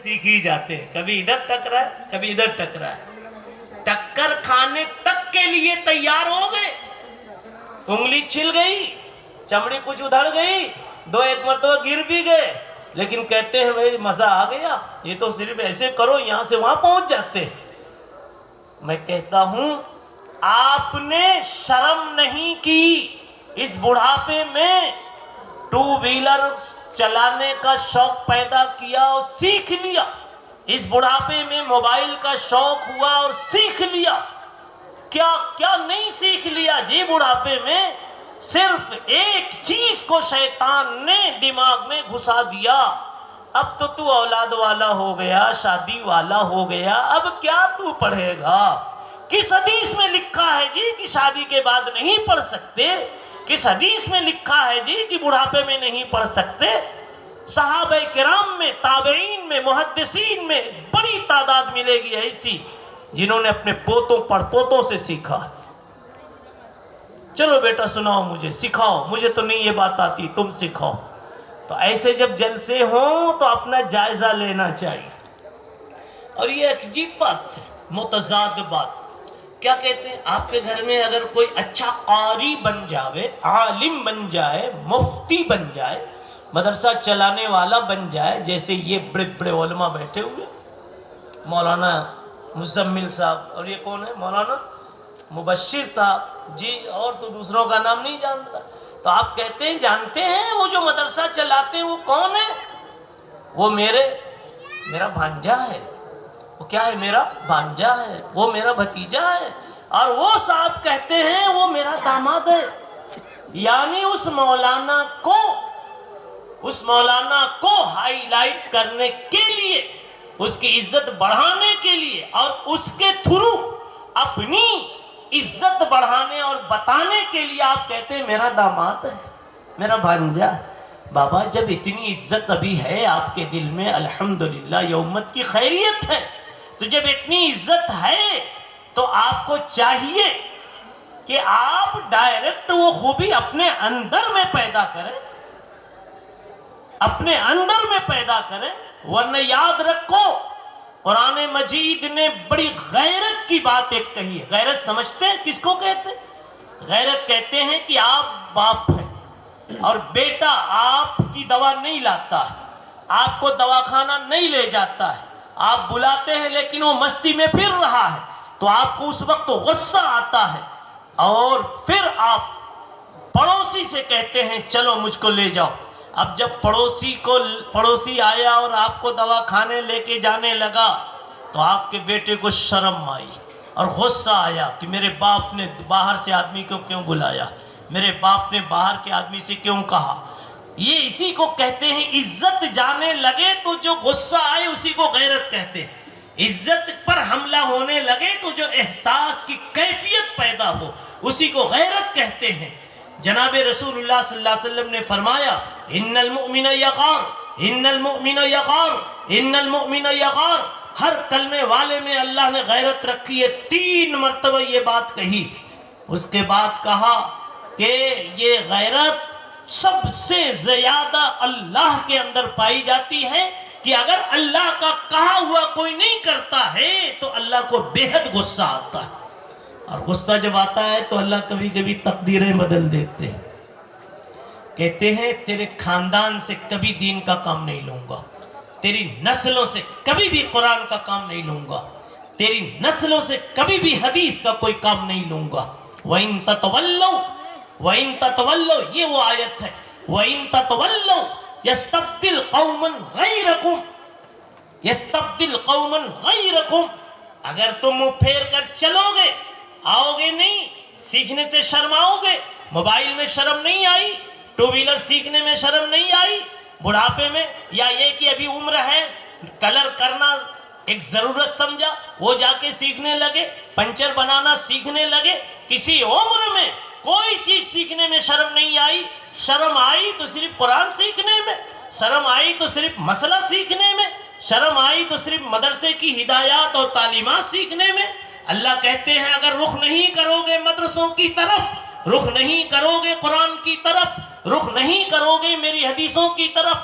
سیکھ ہی جاتے ہیں. کبھی ادھر ٹکرا ہے, کبھی ادھر ٹکرا ہے. ٹکر کھانے تک کے لیے تیار ہو گئے. انگلی چھل گئی, چمڑی کچھ ادھر گئی, دو ایک مرتبہ گر بھی گئے, لیکن کہتے ہیں بھائی مزہ آ گیا, یہ تو صرف ایسے کرو یہاں سے وہاں پہنچ جاتے. میں کہتا ہوں آپ نے شرم نہیں کی, اس بڑھاپے میں ٹو ویلر چلانے کا شوق پیدا کیا اور سیکھ لیا, اس بڑھاپے میں موبائل کا شوق ہوا اور سیکھ لیا. کیا کیا نہیں سیکھ لیا جی بڑھاپے میں. صرف ایک چیز کو شیطان نے دماغ میں گھسا دیا, اب تو اولاد والا ہو گیا, شادی والا ہو گیا, اب کیا تو پڑھے گا. کس حدیث میں لکھا ہے جی کہ شادی کے بعد نہیں پڑھ سکتے؟ کس حدیث میں لکھا ہے جی کہ بڑھاپے میں نہیں پڑھ سکتے؟ صحابہ کرام میں, تابعین میں, محدثین میں بڑی تعداد ملے گی ایسی جنہوں نے اپنے پوتوں پڑ پوتوں سے سیکھا. چلو بیٹا سناؤ مجھے, سکھاؤ, مجھے تو نہیں یہ بات آتی, تم سکھاؤ. تو ایسے جب جلسے ہوں تو اپنا جائزہ لینا چاہیے. اور یہ عجیب بات ہے, متضاد بات. کیا کہتے ہیں, آپ کے گھر میں اگر کوئی اچھا قاری بن جاوے, عالم بن جائے, مفتی بن جائے, مدرسہ چلانے والا بن جائے, جیسے یہ بڑے بڑے علماء بیٹھے ہوئے, مولانا مزمل صاحب, اور یہ کون ہے مولانا مبشر صاحب جی, اور تو دوسروں کا نام نہیں جانتا. تو آپ کہتے ہیں جانتے ہیں وہ جو مدرسہ چلاتے ہیں وہ کون ہے؟ وہ میرا بھانجا ہے. وہ کیا ہے؟ میرا بھانجا ہے, وہ میرا بھتیجا ہے. اور وہ صاحب کہتے ہیں وہ میرا داماد ہے. یعنی اس مولانا کو ہائی لائٹ کرنے کے لیے, اس کی عزت بڑھانے کے لیے, اور اس کے تھرو اپنی عزت بڑھانے اور بتانے کے لیے آپ کہتے ہیں میرا داماد ہے, میرا بھانجا ہے. بابا جب اتنی عزت ابھی ہے آپ کے دل میں, الحمدللہ یہ امت کی خیریت ہے, تو جب اتنی عزت ہے تو آپ کو چاہیے کہ آپ ڈائریکٹ وہ خوبی اپنے اندر میں پیدا کریں, اپنے اندر میں پیدا کریں. ورنہ یاد رکھو قرآن مجید نے بڑی غیرت کی بات ایک کہی ہے. غیرت سمجھتے ہیں کس کو کہتے ہیں؟ غیرت کہتے ہیں کہ آپ باپ ہیں اور بیٹا آپ کی دوا نہیں لاتا ہے, آپ کو دواخانہ نہیں لے جاتا ہے, آپ بلاتے ہیں لیکن وہ مستی میں پھر رہا ہے, تو آپ کو اس وقت غصہ آتا ہے, اور پھر آپ پڑوسی سے کہتے ہیں چلو مجھ کو لے جاؤ. اب جب پڑوسی آیا اور آپ کو دواخانے لے کے جانے لگا تو آپ کے بیٹے کو شرم آئی اور غصہ آیا کہ میرے باپ نے باہر سے آدمی کو کیوں بلایا, میرے باپ نے باہر کے آدمی سے کیوں کہا. یہ اسی کو کہتے ہیں عزت جانے لگے تو جو غصہ آئے اسی کو غیرت کہتے ہیں. عزت پر حملہ ہونے لگے تو جو احساس کی کیفیت پیدا ہو اسی کو غیرت کہتے ہیں. جناب رسول اللہ صلی اللہ علیہ وسلم نے فرمایا ان المؤمن یغار, ان المؤمن یغار, ان المؤمن یغار. ہر کلمے والے میں اللہ نے غیرت رکھی ہے. 3 مرتبہ یہ بات کہی. اس کے بعد کہا کہ یہ غیرت سب سے زیادہ اللہ کے اندر پائی جاتی ہے کہ اگر اللہ کا کہا ہوا کوئی نہیں کرتا ہے تو اللہ کو بے حد غصہ آتا ہے. اور غصہ جب آتا ہے تو اللہ کبھی کبھی تقدیریں بدل دیتے ہیں. کہتے ہیں تیرے خاندان سے کبھی دین کا کام نہیں لوں گا, تیری نسلوں سے کبھی بھی قرآن کا کام نہیں لوں گا, تیری نسلوں سے کبھی بھی حدیث کا کوئی کام نہیں لوں گا. وَإِن تَتَوَلَّوْا, وَإِن تَتَوَلَّوْا, یہ وہ آیت ہے, وَإِن تَتَوَلَّوْا يَسْتَبْدِلْ قَوْمًا غَيْرَكُمْ, يَسْتَبْدِلْ قَوْمًا غَيْرَكُمْ. اگر تم منہ پھیر کر چلو گے, آؤ گے نہیں, سیکھنے سے شرماؤ گے. موبائل میں شرم نہیں آئی, ٹو ویلر سیکھنے میں شرم نہیں آئی, بڑھاپے میں, یا یہ کہ ابھی عمر ہے کلر کرنا ایک ضرورت سمجھا وہ جا کے سیکھنے لگے, پنچر بنانا سیکھنے لگے. کسی عمر میں کوئی چیز سیکھنے میں شرم نہیں آئی. شرم آئی تو صرف قرآن سیکھنے میں, شرم آئی تو صرف مسئلہ سیکھنے میں, شرم آئی تو صرف مدرسے کی ہدایات اور تعلیمات سیکھنے میں. اللہ کہتے ہیں اگر رخ نہیں کرو گے مدرسوں کی طرف, رخ نہیں کرو گے قرآن کی طرف, رخ نہیں کرو گے میری حدیثوں کی طرف,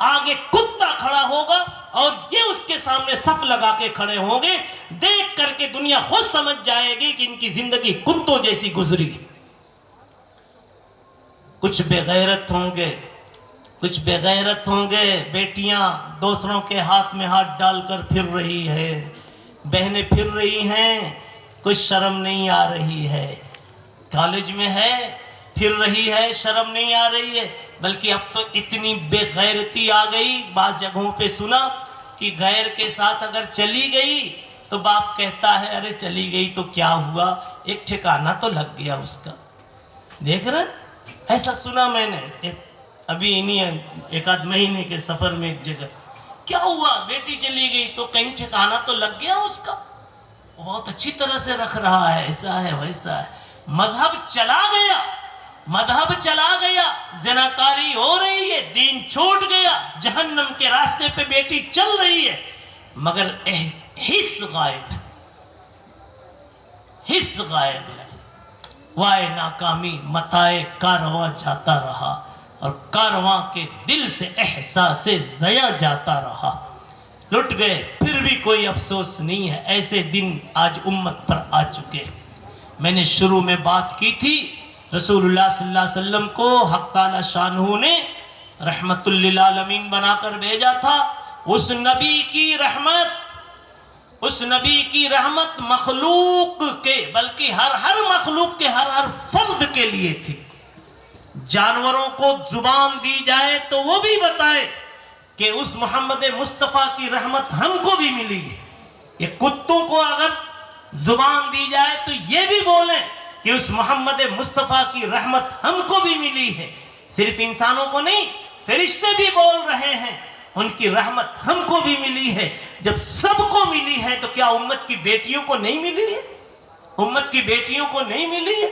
آگے کتا کھڑا ہوگا اور یہ اس کے سامنے صف لگا کے کھڑے ہوں گے. دیکھ کر کے دنیا خود سمجھ جائے گی کہ ان کی زندگی کتوں جیسی گزری. کچھ بے غیرت ہوں گے, کچھ بے غیرت ہوں گے. بیٹیاں دوسروں کے ہاتھ میں ہاتھ ڈال کر پھر رہی ہے, بہنیں پھر رہی ہیں, کچھ شرم نہیں آ رہی ہے. کالج میں ہے, پھر رہی ہے, شرم نہیں آ رہی ہے. بلکہ اب تو اتنی بے غیرتی آ گئی, بعض جگہوں پہ سنا کہ غیر کے ساتھ اگر چلی گئی تو باپ کہتا ہے ارے چلی گئی تو کیا ہوا, ایک ٹھکانہ تو لگ گیا اس کا. دیکھ رہے, ایسا سنا میں نے ابھی انہیں ایک آدھ مہینے کے سفر میں ایک جگہ. کیا ہوا, بیٹی چلی گئی تو کہیں ٹھکانہ تو لگ گیا اس کا, بہت اچھی طرح سے رکھ رہا ہے, ایسا ہے ویسا ہے. مذہب چلا گیا, مذہب چلا گیا, زناکاری ہو رہی ہے, دین چھوٹ گیا, جہنم کے راستے پہ بیٹی چل رہی ہے, مگر حس غائب ہے, حس غائب ہے. وائے ناکامی متائے کارواں جاتا رہا, اور کارواں کے دل سے احساس ضیا جاتا رہا. لٹ گئے پھر بھی کوئی افسوس نہیں ہے. ایسے دن آج امت پر آ چکے. میں نے شروع میں بات کی تھی, رسول اللہ صلی اللہ علیہ وسلم کو حق تعالی شانہ نے رحمت للعالمین بنا کر بھیجا تھا. اس نبی کی رحمت, اس نبی کی رحمت مخلوق کے بلکہ ہر مخلوق کے ہر فرد کے لیے تھی. جانوروں کو زبان دی جائے تو وہ بھی بتائے کہ اس محمد مصطفیٰ کی رحمت ہم کو بھی ملی ہے. یہ کتوں کو اگر زبان دی جائے تو یہ بھی بولیں کہ اس محمد مصطفیٰ کی رحمت ہم کو بھی ملی ہے. صرف انسانوں کو نہیں, فرشتے بھی بول رہے ہیں ان کی رحمت ہم کو بھی ملی ہے. جب سب کو ملی ہے تو کیا امت کی بیٹیوں کو نہیں ملی ہے؟ امت کی بیٹیوں کو نہیں ملی ہے؟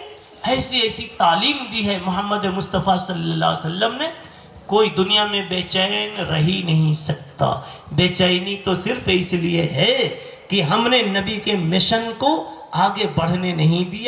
ایسی ایسی تعلیم دی ہے محمد مصطفیٰ صلی اللہ علیہ وسلم نے, کوئی دنیا میں بے چین رہ ہی نہیں سکتا. بے چینی تو صرف اس لیے ہے کہ ہم نے نبی کے مشن کو آگے بڑھنے نہیں دیا.